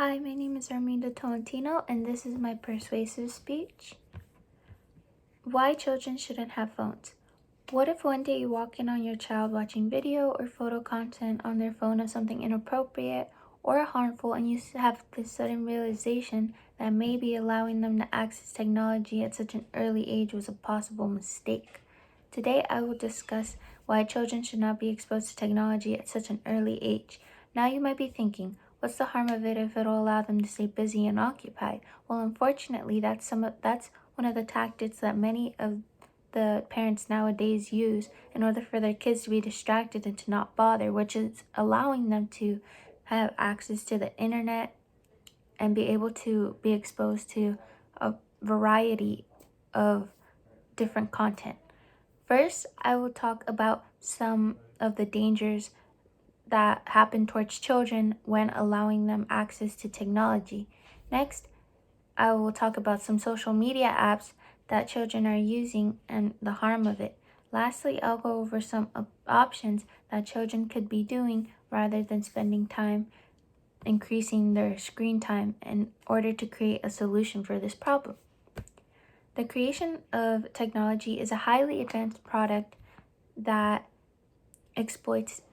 Hi, my name is Arminda Tolentino, and this is my persuasive speech. Why children shouldn't have phones. What if one day you walk in on your child watching video or photo content on their phone of something inappropriate or harmful, and you have this sudden realization that maybe allowing them to access technology at such an early age was a possible mistake? Today, I will discuss why children should not be exposed to technology at such an early age. Now you might be thinking, what's the harm of it if it'll allow them to stay busy and occupied? Well, unfortunately, that's one of the tactics that many of the parents nowadays use in order for their kids to be distracted and to not bother, which is allowing them to have access to the internet and be able to be exposed to a variety of different content. First, I will talk about some of the dangers that happen towards children when allowing them access to technology. Next, I will talk about some social media apps that children are using and the harm of it. Lastly, I'll go over some options that children could be doing rather than spending time increasing their screen time in order to create a solution for this problem. The creation of technology is a highly advanced product that exploits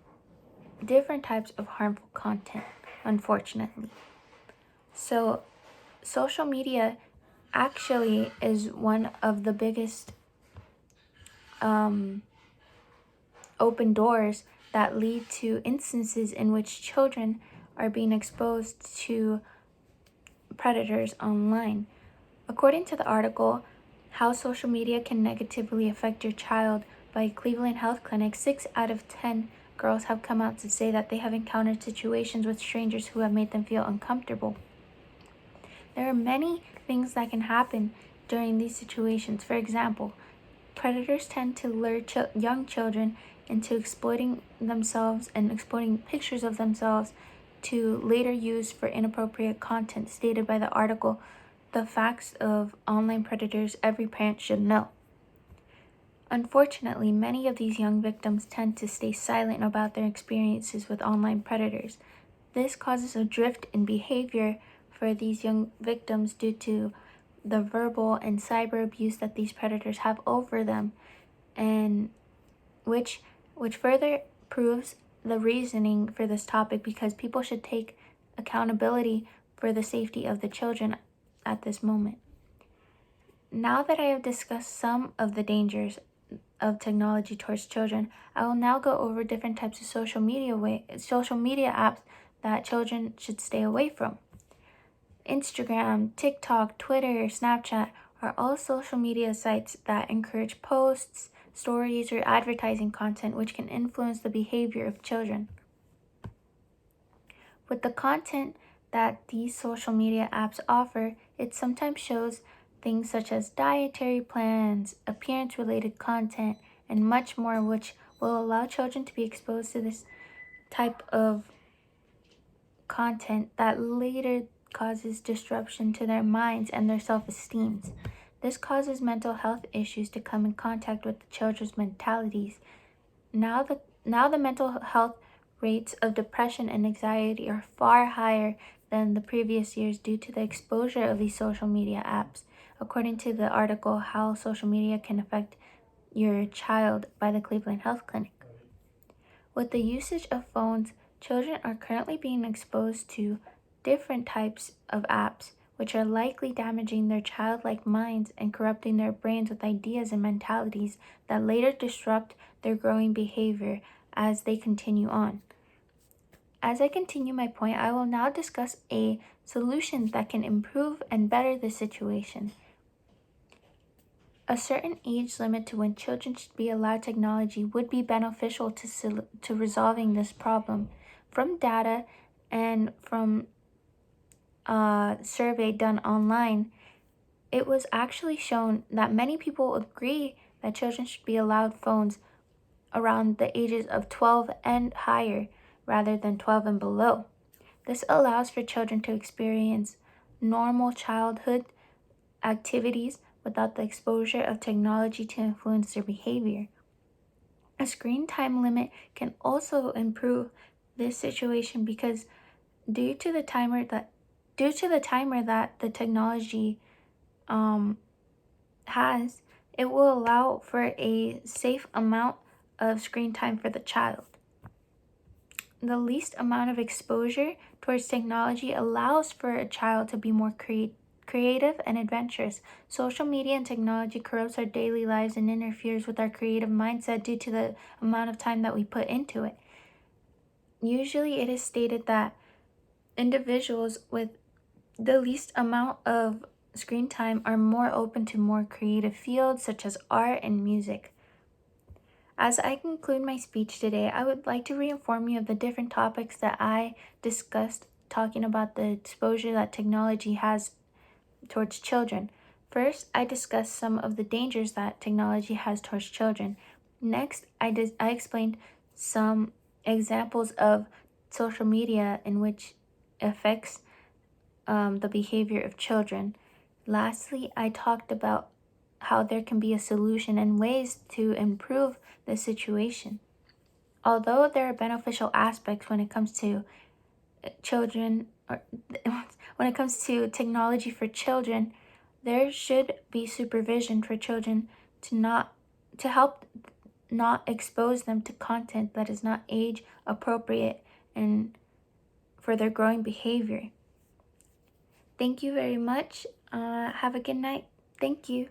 different types of harmful content, unfortunately. So, social media actually is one of the biggest open doors that lead to instances in which children are being exposed to predators online. According to the article, How Social Media Can Negatively Affect Your Child by Cleveland Health Clinic, 6 out of 10 girls have come out to say that they have encountered situations with strangers who have made them feel uncomfortable. There are many things that can happen during these situations. For example, predators tend to lure young children into exploiting themselves and exploiting pictures of themselves to later use for inappropriate content, stated by the article, The Facts of Online Predators Every Parent Should Know. Unfortunately, many of these young victims tend to stay silent about their experiences with online predators. This causes a drift in behavior for these young victims due to the verbal and cyber abuse that these predators have over them, and which further proves the reasoning for this topic, because people should take accountability for the safety of the children at this moment. Now that I have discussed some of the dangers of technology towards children, I will now go over different types of social media apps that children should stay away from. Instagram, TikTok, Twitter, Snapchat are all social media sites that encourage posts, stories, or advertising content which can influence the behavior of children. With the content that these social media apps offer, it sometimes shows things such as dietary plans, appearance-related content, and much more, which will allow children to be exposed to this type of content that later causes disruption to their minds and their self-esteem. This causes mental health issues to come in contact with the children's mentalities. Now the mental health rates of depression and anxiety are far higher than the previous years due to the exposure of these social media apps, according to the article How Social Media Can Affect Your Child by the Cleveland Health Clinic. With the usage of phones, children are currently being exposed to different types of apps, which are likely damaging their childlike minds and corrupting their brains with ideas and mentalities that later disrupt their growing behavior as they continue on. As I continue my point, I will now discuss a solution that can improve and better the situation. A certain age limit to when children should be allowed technology would be beneficial to resolving this problem. From data and from a survey done online, it was actually shown that many people agree that children should be allowed phones around the ages of 12 and higher rather than 12 and below. This allows for children to experience normal childhood activities without the exposure of technology to influence their behavior. A screen time limit can also improve this situation because due to the timer that due to the timer that the technology has, it will allow for a safe amount of screen time for the child. The least amount of exposure towards technology allows for a child to be more creative and adventurous. Social media and technology corrupts our daily lives and interferes with our creative mindset due to the amount of time that we put into it. Usually it is stated that individuals with the least amount of screen time are more open to more creative fields such as art and music. As I conclude my speech today, I would like to reinform you of the different topics that I discussed talking about the exposure that technology has towards children. First, I discussed some of the dangers that technology has towards children. Next, I explained some examples of social media in which affects the behavior of children. Lastly, I talked about how there can be a solution and ways to improve the situation. Although there are beneficial aspects when it comes to children, or when it comes to technology for children, there should be supervision for children to help not expose them to content that is not age appropriate and for their growing behavior. Thank you very much. Have a good night. Thank you.